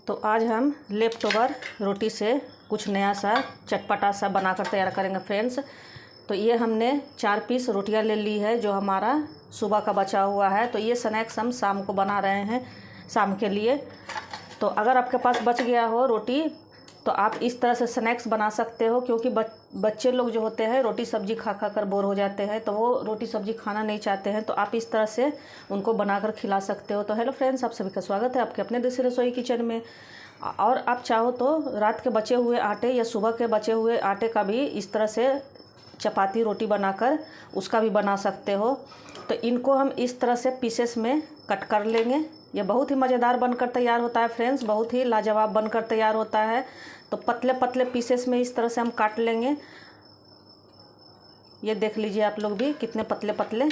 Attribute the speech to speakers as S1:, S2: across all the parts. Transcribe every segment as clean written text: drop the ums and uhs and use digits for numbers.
S1: तो आज हम लेफ्ट ओवर रोटी से कुछ नया सा चटपटा सा बनाकर तैयार करेंगे फ्रेंड्स। तो ये हमने 4 पीस रोटियां ले ली है जो हमारा सुबह का बचा हुआ है। तो ये स्नैक्स हम शाम को बना रहे हैं शाम के लिए। तो अगर आपके पास बच गया हो रोटी तो आप इस तरह से स्नैक्स बना सकते हो, क्योंकि बच्चे लोग जो होते हैं रोटी सब्जी खा खा कर बोर हो जाते हैं, तो वो रोटी सब्जी खाना नहीं चाहते हैं। तो आप इस तरह से उनको बनाकर खिला सकते हो। तो हेलो फ्रेंड्स, आप सभी का स्वागत है आपके अपने देसी रसोई किचन में। और आप चाहो तो रात के बचे हुए आटे या सुबह के बचे हुए आटे का भी इस तरह से चपाती रोटी बनाकर उसका भी बना सकते हो। तो इनको हम इस तरह से पीसेस में कट कर लेंगे। ये बहुत ही मज़ेदार बनकर तैयार होता है फ्रेंड्स, बहुत ही लाजवाब बनकर तैयार होता है। तो पतले पतले पीसेस में इस तरह से हम काट लेंगे। ये देख लीजिए आप लोग भी कितने पतले पतले।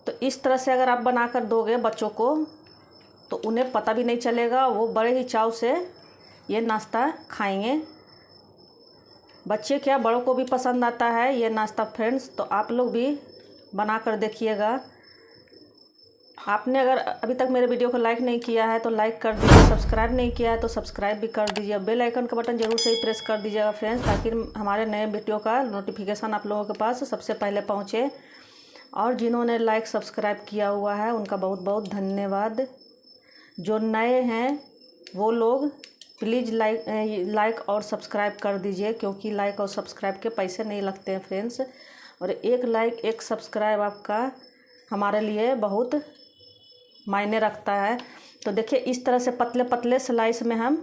S1: तो इस तरह से अगर आप बनाकर दोगे बच्चों को तो उन्हें पता भी नहीं चलेगा, वो बड़े ही चाव से ये नाश्ता खाएंगे। बच्चे क्या बड़ों को भी पसंद आता है ये नाश्ता फ्रेंड्स। तो आप लोग भी बना कर देखिएगा। आपने अगर अभी तक मेरे वीडियो को लाइक नहीं किया है तो लाइक कर दीजिए, सब्सक्राइब नहीं किया है तो सब्सक्राइब भी कर दीजिए, बेल आइकन का बटन जरूर से ही प्रेस कर दीजिएगा फ्रेंड्स, ताकि हमारे नए वीडियो का नोटिफिकेशन आप लोगों के पास सबसे पहले पहुंचे। और जिन्होंने लाइक सब्सक्राइब किया हुआ है उनका बहुत बहुत धन्यवाद। जो नए हैं वो लोग प्लीज़ लाइक और सब्सक्राइब कर दीजिए, क्योंकि लाइक और सब्सक्राइब के पैसे नहीं लगते हैं फ्रेंड्स। और एक लाइक एक सब्सक्राइब आपका हमारे लिए बहुत मायने रखता है। तो देखिए इस तरह से पतले पतले स्लाइस में हम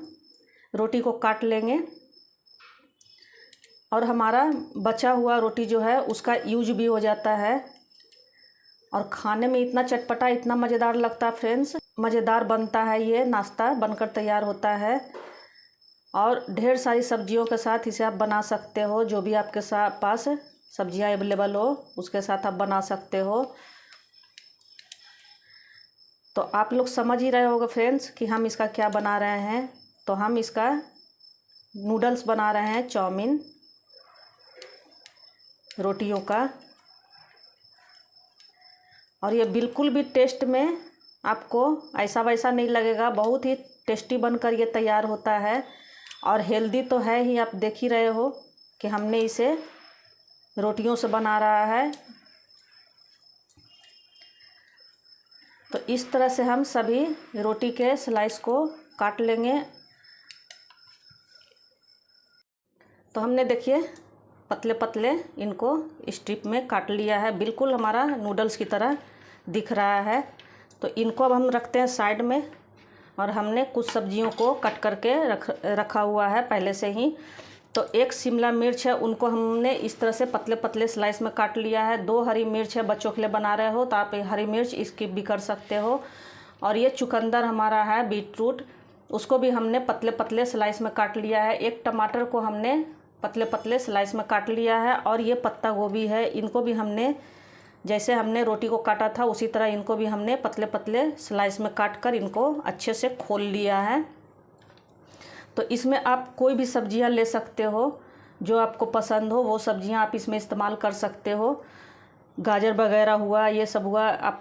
S1: रोटी को काट लेंगे। और हमारा बचा हुआ रोटी जो है उसका यूज भी हो जाता है और खाने में इतना चटपटा इतना मज़ेदार लगता है फ्रेंड्स। मज़ेदार बनता है, ये नाश्ता बनकर तैयार होता है। और ढेर सारी सब्जियों के साथ इसे आप बना सकते हो, जो भी आपके पास सब्जियां अवेलेबल हो उसके साथ आप बना सकते हो। तो आप लोग समझ ही रहे होंगे फ्रेंड्स कि हम इसका क्या बना रहे हैं। तो हम इसका नूडल्स बना रहे हैं, चाउमीन रोटियों का। और ये बिल्कुल भी टेस्ट में आपको ऐसा वैसा नहीं लगेगा, बहुत ही टेस्टी बनकर ये तैयार होता है। और हेल्दी तो है ही, आप देख ही रहे हो कि हमने इसे रोटियों से बना रहा है। तो इस तरह से हम सभी रोटी के स्लाइस को काट लेंगे। तो हमने देखिए पतले पतले इनको स्ट्रिप में काट लिया है, बिल्कुल हमारा नूडल्स की तरह दिख रहा है। तो इनको अब हम रखते हैं साइड में। और हमने कुछ सब्जियों को कट करके रखा हुआ है पहले से ही। तो एक शिमला मिर्च है, उनको हमने इस तरह से पतले पतले स्लाइस में काट लिया है। 2 हरी मिर्च है, बच्चों के लिए बना रहे हो तो आप हरी मिर्च स्किप भी कर सकते हो। और ये चुकंदर हमारा है बीटरूट, उसको भी हमने पतले पतले स्लाइस में काट लिया है। एक टमाटर को हमने पतले पतले स्लाइस में काट लिया है। और ये पत्ता गोभी है, इनको भी हमने जैसे हमने रोटी को काटा था उसी तरह इनको भी हमने पतले पतले स्लाइस में काट कर इनको अच्छे से खोल लिया है। तो इसमें आप कोई भी सब्जियां ले सकते हो, जो आपको पसंद हो वो सब्जियां आप इसमें इस्तेमाल कर सकते हो। गाजर वगैरह हुआ, ये सब हुआ, आप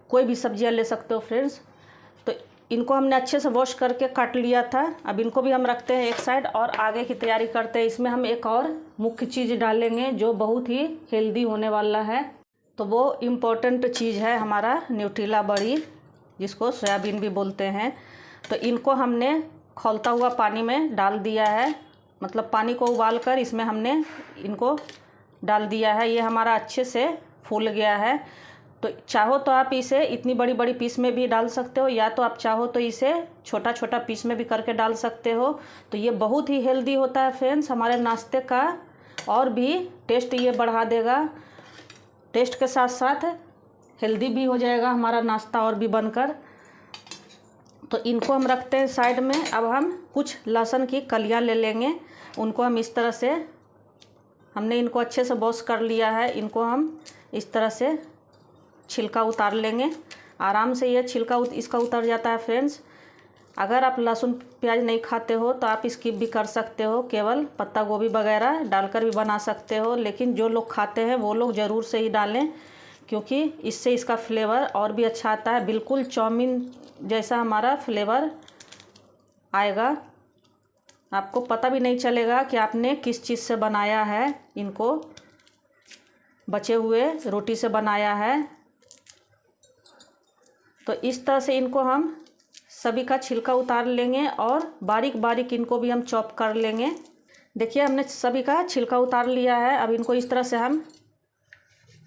S1: कोई भी सब्जियां ले सकते हो फ्रेंड्स। तो इनको हमने अच्छे से वॉश करके काट लिया था। अब इनको भी हम रखते हैं एक साइड और आगे की तैयारी करते हैं। इसमें हम एक और मुख्य चीज़ डालेंगे जो बहुत ही हेल्दी होने वाला है। तो वो इम्पोर्टेंट चीज़ है हमारा न्यूट्रेला बड़ी, जिसको सोयाबीन भी बोलते हैं। तो इनको हमने खौलता हुआ पानी में डाल दिया है, मतलब पानी को उबाल कर इसमें हमने इनको डाल दिया है। ये हमारा अच्छे से फूल गया है। तो चाहो तो आप इसे इतनी बड़ी बड़ी पीस में भी डाल सकते हो, या तो आप चाहो तो इसे छोटा छोटा पीस में भी करके डाल सकते हो। तो ये बहुत ही हेल्दी होता है फ्रेंड्स, हमारे नाश्ते का और भी टेस्ट ये बढ़ा देगा। टेस्ट के साथ साथ हेल्दी भी हो जाएगा हमारा नाश्ता और भी बनकर। तो इनको हम रखते हैं साइड में। अब हम कुछ लहसुन की कलियां ले लेंगे, उनको हम इस तरह से हमने इनको अच्छे से वॉश कर लिया है। इनको हम इस तरह से छिलका उतार लेंगे। आराम से ये छिलका इसका उतर जाता है फ्रेंड्स। अगर आप लहसुन प्याज नहीं खाते हो तो आप स्किप भी कर सकते हो, केवल पत्ता गोभी वगैरह डालकर भी बना सकते हो। लेकिन जो लोग खाते हैं वो लोग ज़रूर से ही डालें, क्योंकि इससे इसका फ्लेवर और भी अच्छा आता है। बिल्कुल चाउमीन जैसा हमारा फ्लेवर आएगा, आपको पता भी नहीं चलेगा कि आपने किस चीज़ से बनाया है। इनको बचे हुए रोटी से बनाया है। तो इस तरह से इनको हम सभी का छिलका उतार लेंगे और बारीक बारीक इनको भी हम चॉप कर लेंगे। देखिए हमने सभी का छिलका उतार लिया है। अब इनको इस तरह से हम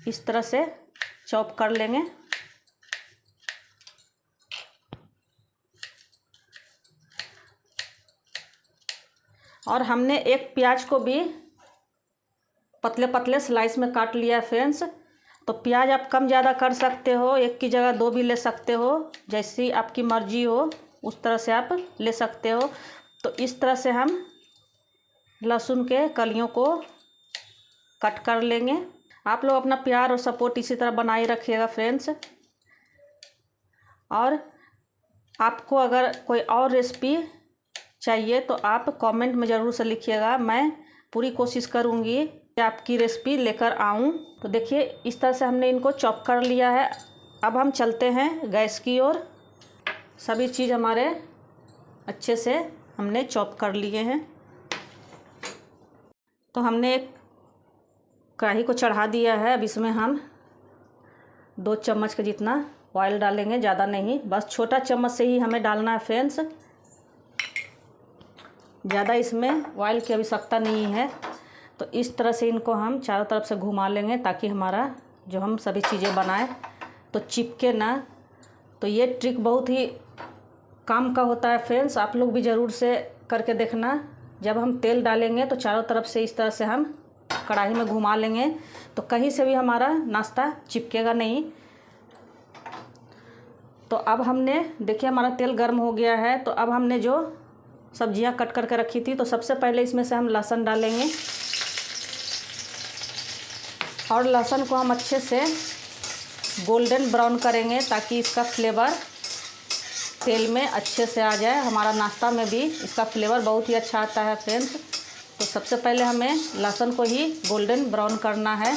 S1: इस तरह से चॉप कर लेंगे। और हमने एक प्याज को भी पतले पतले स्लाइस में काट लिया है फ्रेंड्स। तो प्याज आप कम ज़्यादा कर सकते हो, एक की जगह 2 भी ले सकते हो, जैसी आपकी मर्जी हो उस तरह से आप ले सकते हो। तो इस तरह से हम लहसुन के कलियों को कट कर लेंगे। आप लोग अपना प्यार और सपोर्ट इसी तरह बनाए रखिएगा फ्रेंड्स। और आपको अगर कोई और रेसिपी चाहिए तो आप कमेंट में ज़रूर से लिखिएगा। मैं पूरी कोशिश करूँगी कि आपकी रेसिपी लेकर आऊँ। तो देखिए इस तरह से हमने इनको चॉप कर लिया है। अब हम चलते हैं गैस की ओर। सभी चीज़ हमारे अच्छे से हमने चॉप कर लिए हैं। तो हमने एक कढ़ाई को चढ़ा दिया है। अब इसमें हम 2 चम्मच के जितना ऑयल डालेंगे, ज़्यादा नहीं, बस छोटा चम्मच से ही हमें डालना है फ्रेंड्स। ज़्यादा इसमें ऑयल की आवश्यकता नहीं है। तो इस तरह से इनको हम चारों तरफ से घुमा लेंगे ताकि हमारा जो हम सभी चीज़ें बनाएं तो चिपके ना। तो ये ट्रिक बहुत ही काम का होता है फ्रेंड्स, आप लोग भी ज़रूर से करके देखना। जब हम तेल डालेंगे तो चारों तरफ से इस तरह से हम कढ़ाई में घुमा लेंगे तो कहीं से भी हमारा नाश्ता चिपकेगा नहीं। तो अब हमने देखिए हमारा तेल गर्म हो गया है। तो अब हमने जो सब्जियां कट करके रखी थी तो सबसे पहले इसमें से हम लहसुन डालेंगे। और लहसुन को हम अच्छे से गोल्डन ब्राउन करेंगे ताकि इसका फ्लेवर तेल में अच्छे से आ जाए। हमारा नाश्ता में भी इसका फ्लेवर बहुत ही अच्छा आता है फ्रेंड्स। तो सबसे पहले हमें लहसुन को ही गोल्डन ब्राउन करना है।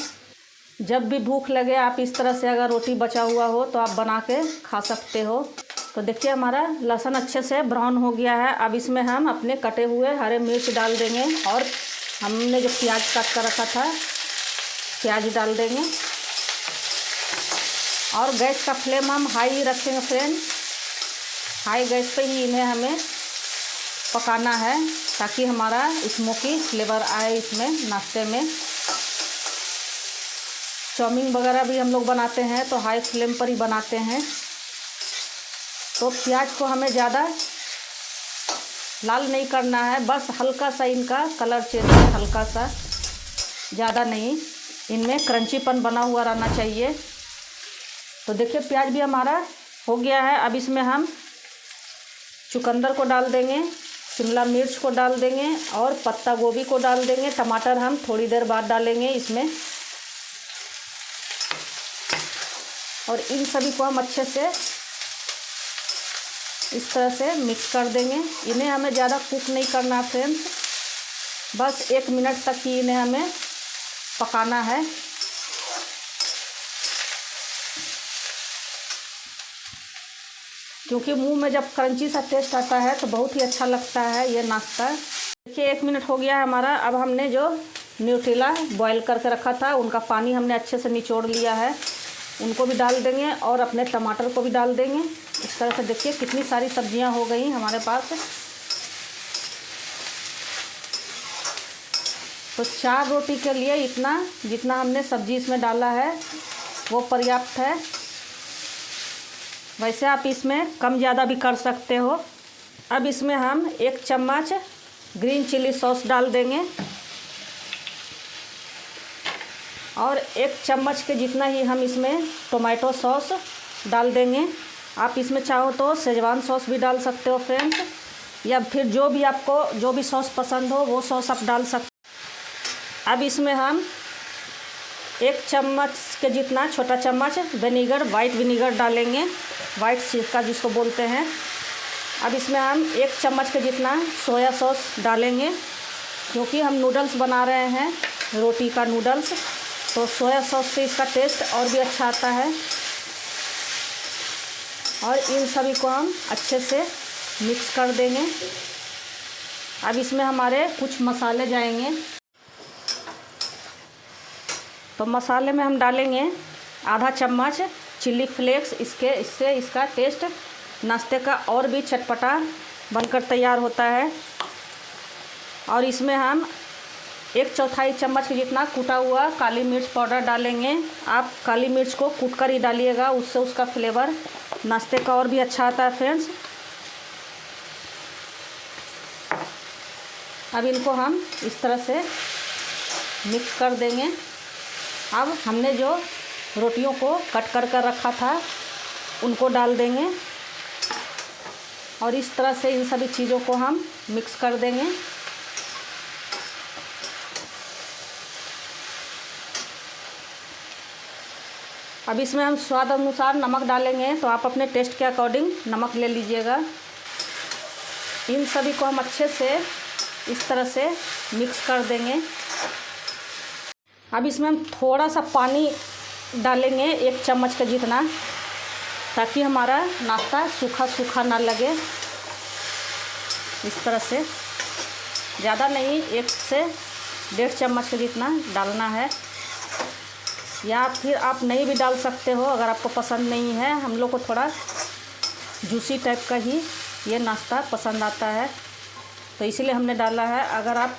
S1: जब भी भूख लगे आप इस तरह से अगर रोटी बचा हुआ हो तो आप बना के खा सकते हो। तो देखिए हमारा लहसुन अच्छे से ब्राउन हो गया है। अब इसमें हम अपने कटे हुए हरे मिर्च डाल देंगे और हमने जो प्याज काट कर रखा था प्याज डाल देंगे। और गैस का फ्लेम हम हाई रखेंगे फ्रेंड। हाई गैस पे ही इन्हें हमें पकाना है ताकि हमारा स्मोकी फ्लेवर आए इसमें नाश्ते में। चाउमीन वगैरह भी हम लोग बनाते हैं तो हाई फ्लेम पर ही बनाते हैं। तो प्याज को हमें ज़्यादा लाल नहीं करना है, बस हल्का सा इनका कलर चेंज है, हल्का सा, ज़्यादा नहीं। इनमें क्रंचीपन बना हुआ रहना चाहिए। तो देखिए प्याज भी हमारा हो गया है। अब इसमें हम चुकंदर को डाल देंगे, शिमला मिर्च को डाल देंगे और पत्ता गोभी को डाल देंगे। टमाटर हम थोड़ी देर बाद डालेंगे इसमें। और इन सभी को हम अच्छे से इस तरह से मिक्स कर देंगे। इन्हें हमें ज़्यादा कुक नहीं करना फ्रेंड्स, बस 1 मिनट तक ही इन्हें हमें पकाना है। क्योंकि मुंह में जब क्रंची सा टेस्ट आता है तो बहुत ही अच्छा लगता है ये नाश्ता। देखिए 1 मिनट हो गया है हमारा। अब हमने जो न्यूट्रेला बॉईल करके रखा था उनका पानी हमने अच्छे से निचोड़ लिया है, उनको भी डाल देंगे और अपने टमाटर को भी डाल देंगे। इस तरह से देखिए कितनी सारी सब्जियां हो गई हमारे पास। तो 4 रोटी के लिए इतना जितना हमने सब्जी इसमें डाला है वो पर्याप्त है। वैसे आप इसमें कम ज़्यादा भी कर सकते हो। अब इसमें हम 1 चम्मच ग्रीन चिली सॉस डाल देंगे और 1 चम्मच के जितना ही हम इसमें टोमेटो सॉस डाल देंगे। आप इसमें चाहो तो शेजवान सॉस भी डाल सकते हो फ्रेंड्स, या फिर जो भी आपको जो भी सॉस पसंद हो वो सॉस आप डाल सकते। अब इसमें हम 1 चम्मच के जितना छोटा चम्मच विनीगर, वाइट विनीगर डालेंगे, वाइट सिरका जिसको बोलते हैं। अब इसमें हम 1 चम्मच के जितना सोया सॉस डालेंगे, क्योंकि हम नूडल्स बना रहे हैं, रोटी का नूडल्स। तो सोया सॉस से इसका टेस्ट और भी अच्छा आता है। और इन सभी को हम अच्छे से मिक्स कर देंगे। अब इसमें हमारे कुछ मसाले जाएंगे। तो मसाले में हम डालेंगे आधा चम्मच चिल्ली फ्लेक्स। इससे इसका टेस्ट नाश्ते का और भी चटपटा बनकर तैयार होता है। और इसमें हम 1/4 चम्मच के जितना कूटा हुआ काली मिर्च पाउडर डालेंगे। आप काली मिर्च को कूट कर ही डालिएगा, उससे उसका फ्लेवर नाश्ते का और भी अच्छा आता है फ्रेंड्स। अब इनको हम इस तरह से मिक्स कर देंगे। अब हमने जो रोटियों को कट कर कर रखा था उनको डाल देंगे और इस तरह से इन सभी चीज़ों को हम मिक्स कर देंगे। अब इसमें हम स्वाद अनुसार नमक डालेंगे, तो आप अपने टेस्ट के अकॉर्डिंग नमक ले लीजिएगा। इन सभी को हम अच्छे से इस तरह से मिक्स कर देंगे। अब इसमें हम थोड़ा सा पानी डालेंगे 1 चम्मच के जितना, ताकि हमारा नाश्ता सूखा सूखा ना लगे। इस तरह से ज़्यादा नहीं, 1 से 1.5 चम्मच के जितना डालना है, या फिर आप नहीं भी डाल सकते हो अगर आपको पसंद नहीं है। हम लोग को थोड़ा जूसी टाइप का ही ये नाश्ता पसंद आता है, तो इसीलिए हमने डाला है। अगर आप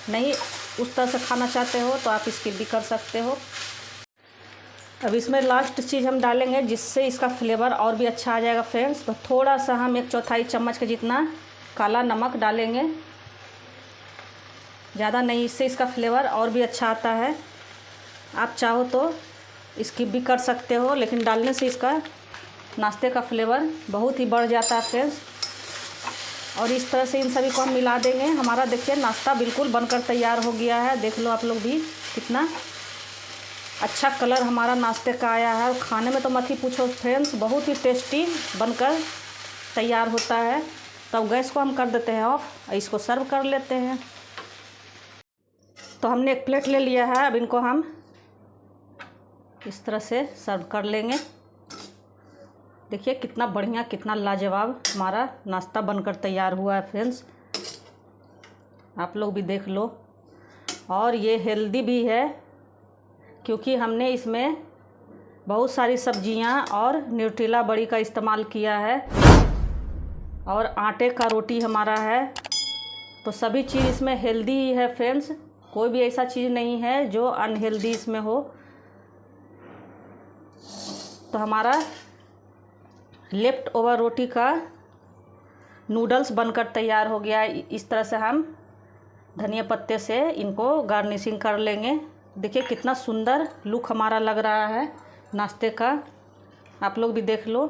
S1: नहीं उस तरह से खाना चाहते हो तो आप स्किप भी कर सकते हो। अब इसमें लास्ट चीज़ हम डालेंगे जिससे इसका फ्लेवर और भी अच्छा आ जाएगा फ्रेंड्स। तो थोड़ा सा हम 1/4 चम्मच के जितना काला नमक डालेंगे, ज़्यादा नहीं, इससे इसका फ्लेवर और भी अच्छा आता है। आप चाहो तो स्किप भी कर सकते हो, लेकिन डालने से इसका नाश्ते का फ्लेवर बहुत ही बढ़ जाता है फ्रेंड्स। और इस तरह से इन सभी को हम मिला देंगे। हमारा देखिए नाश्ता बिल्कुल बनकर तैयार हो गया है। देख लो आप लोग भी कितना अच्छा कलर हमारा नाश्ते का आया है। और खाने में तो मत ही पूछो फ्रेंड्स, बहुत ही टेस्टी बनकर तैयार होता है। तो अब गैस को हम कर देते हैं ऑफ, इसको सर्व कर लेते हैं। तो हमने एक प्लेट ले लिया है, अब इनको हम इस तरह से सर्व कर लेंगे। देखिए कितना बढ़िया, कितना लाजवाब हमारा नाश्ता बनकर तैयार हुआ है फ्रेंड्स। आप लोग भी देख लो। और ये हेल्दी भी है, क्योंकि हमने इसमें बहुत सारी सब्जियां और न्यूट्रिला बड़ी का इस्तेमाल किया है, और आटे का रोटी हमारा है। तो सभी चीज़ इसमें हेल्दी ही है फ्रेंड्स। कोई भी ऐसा चीज़ नहीं है जो अनहेल्दी इसमें हो। तो हमारा लेफ्ट ओवर रोटी का नूडल्स बनकर तैयार हो गया। इस तरह से हम धनिया पत्ते से इनको गार्निशिंग कर लेंगे। देखिए कितना सुंदर लुक हमारा लग रहा है नाश्ते का। आप लोग भी देख लो।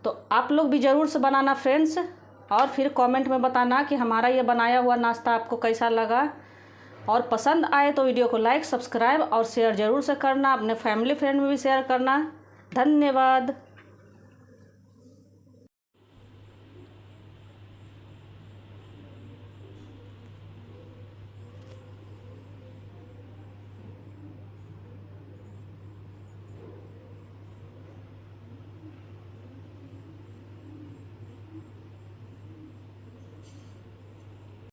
S1: तो आप लोग भी ज़रूर से बनाना फ्रेंड्स, और फिर कमेंट में बताना कि हमारा ये बनाया हुआ नाश्ता आपको कैसा लगा। और पसंद आए तो वीडियो को लाइक, सब्सक्राइब और शेयर ज़रूर से करना। अपने फैमिली फ्रेंड में भी शेयर करना। धन्यवाद।